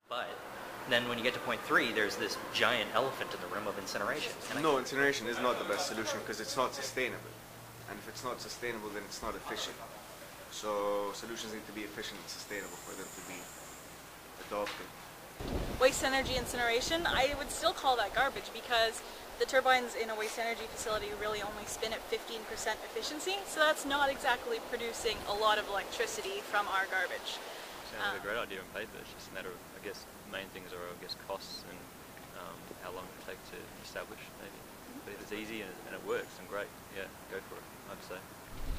But then when you get to point 3, there's this giant elephant in the room of incineration. No, incineration is not the best solution because it's not sustainable. And if it's not sustainable, then it's not efficient. So solutions need to be efficient and sustainable for them to be adopted. Waste energy incineration, I would still call that garbage because the turbines in a waste energy facility really only spin at 15% efficiency, so that's not exactly producing a lot of electricity from our garbage. Sounds like a great idea on paper. It's just a matter of, I guess, main things are, I guess, costs and how long it takes to establish, maybe. But if it's easy and it works, then great. Yeah, go for it, I'd say.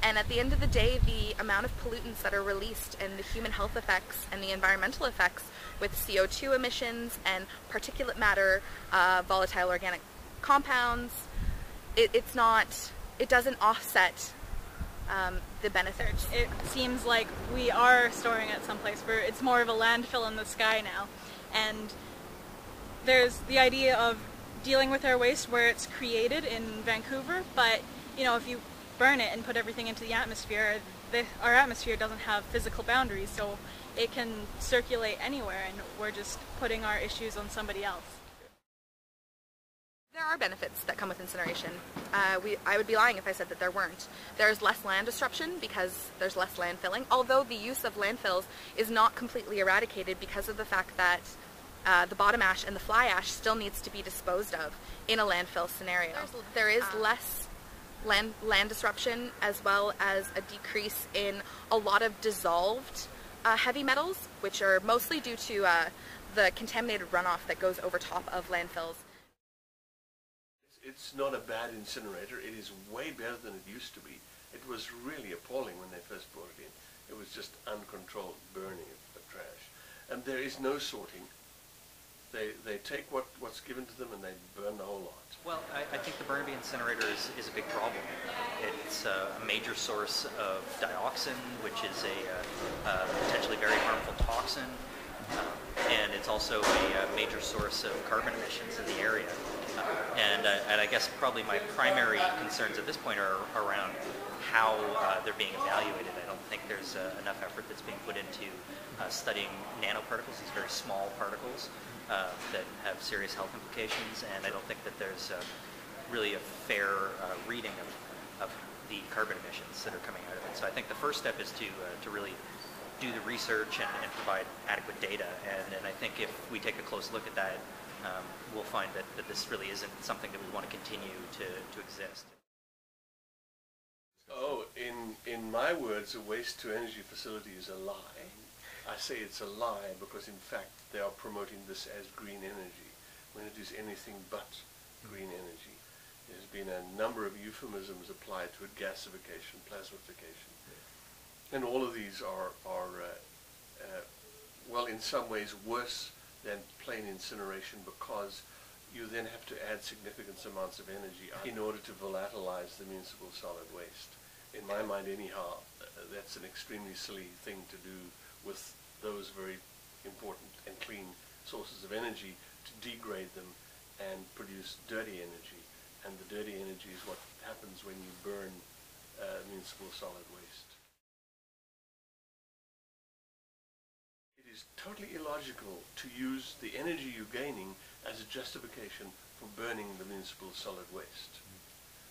And at the end of the day, the amount of pollutants that are released and the human health effects and the environmental effects with CO2 emissions and particulate matter, volatile organic compounds, it doesn't offset the benefits. It seems like we are storing it someplace where it's more of a landfill in the sky now. And there's the idea of dealing with our waste where it's created in Vancouver, but you know, if you burn it and put everything into the atmosphere, our atmosphere doesn't have physical boundaries, so it can circulate anywhere, and we're just putting our issues on somebody else. There are benefits that come with incineration. I would be lying if I said that there weren't. There's less land disruption because there's less landfilling, although the use of landfills is not completely eradicated because of the fact that the bottom ash and the fly ash still needs to be disposed of in a landfill scenario. There is less land disruption, as well as a decrease in a lot of dissolved heavy metals, which are mostly due to the contaminated runoff that goes over top of landfills. It's not a bad incinerator. It is way better than it used to be. It was really appalling when they first brought it in. It was just uncontrolled burning of trash. And there is no sorting. They take what's given to them and they burn the whole lot. Well, I think the Burnaby incinerator is a big problem. It's a major source of dioxin, which is a potentially very harmful toxin, and it's also a major source of carbon emissions in the area. And I guess probably my primary concerns at this point are around how they're being evaluated. I don't think there's enough effort that's being put into studying nanoparticles, these very small particles that have serious health implications, and I don't think that there's really a fair reading of the carbon emissions that are coming out of it. So I think the first step is to really do the research and provide adequate data, and I think if we take a close look at that, we'll find that this really isn't something that we want to continue to exist. Oh, in my words, a waste-to-energy facility is a lie. I say it's a lie because, in fact, they are promoting this as green energy, when it is anything but green energy. There's been a number of euphemisms applied to it: gasification, plasmification. And all of these are well, in some ways worse than plain incineration, because you then have to add significant amounts of energy in order to volatilize the municipal solid waste. In my mind anyhow, that's an extremely silly thing to do with those very important and clean sources of energy, to degrade them and produce dirty energy. And the dirty energy is what happens when you burn municipal solid waste. It is totally illogical to use the energy you're gaining as a justification for burning the municipal solid waste,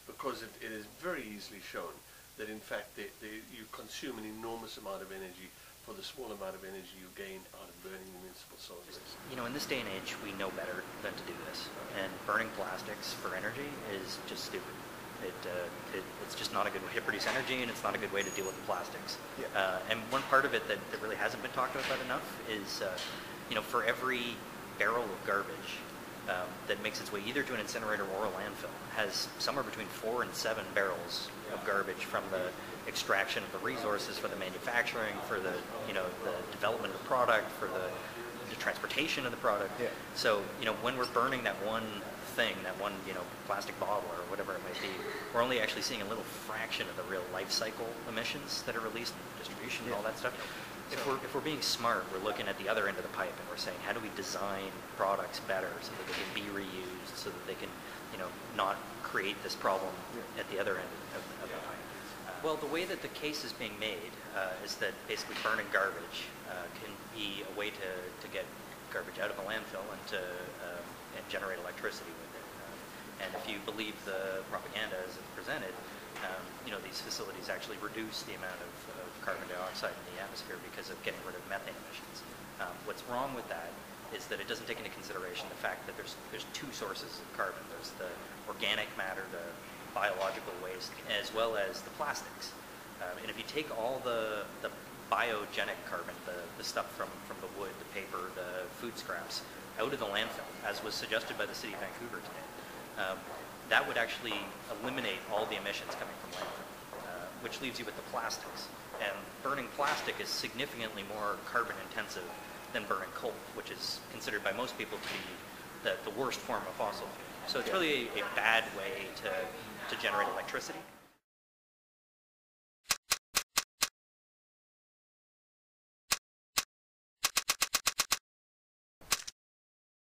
because it is very easily shown that in fact you consume an enormous amount of energy for the small amount of energy you gain out of burning the municipal solid waste. You know, in this day and age, we know better than to do this, and burning plastics for energy is just stupid. It's just not a good way to produce energy, and it's not a good way to deal with the plastics. Yeah. And one part of it that really hasn't been talked about enough is, you know, for every barrel of garbage that makes its way either to an incinerator or a landfill, has somewhere between 4 and 7 barrels of garbage from the extraction of the resources, for the manufacturing, for the, you know, the development of the product, for the transportation of the product. Yeah. So, you know, when we're burning that one thing, that one, you know, plastic bottle or whatever it might be, we're only actually seeing a little fraction of the real life cycle emissions that are released in distribution and all that stuff. If we're being smart, we're looking at the other end of the pipe and we're saying, how do we design products better so that they can be reused, so that they can, you know, not create this problem at the other end of the pipe? Well, the way that the case is being made is that basically burning garbage can be a way to get garbage out of a landfill and generate electricity with it. And if you believe the propaganda as it's presented, these facilities actually reduce the amount of carbon dioxide in the atmosphere because of getting rid of methane emissions. What's wrong with that is that it doesn't take into consideration the fact that there's two sources of carbon. There's the organic matter, the biological waste, as well as the plastics. And if you take all the biogenic carbon, the stuff from the wood, the paper, the food scraps, out of the landfill, as was suggested by the City of Vancouver today, that would actually eliminate all the emissions coming from landfill, which leaves you with the plastics. And burning plastic is significantly more carbon intensive than burning coal, which is considered by most people to be the worst form of fossil fuel. So it's really a bad way to generate electricity.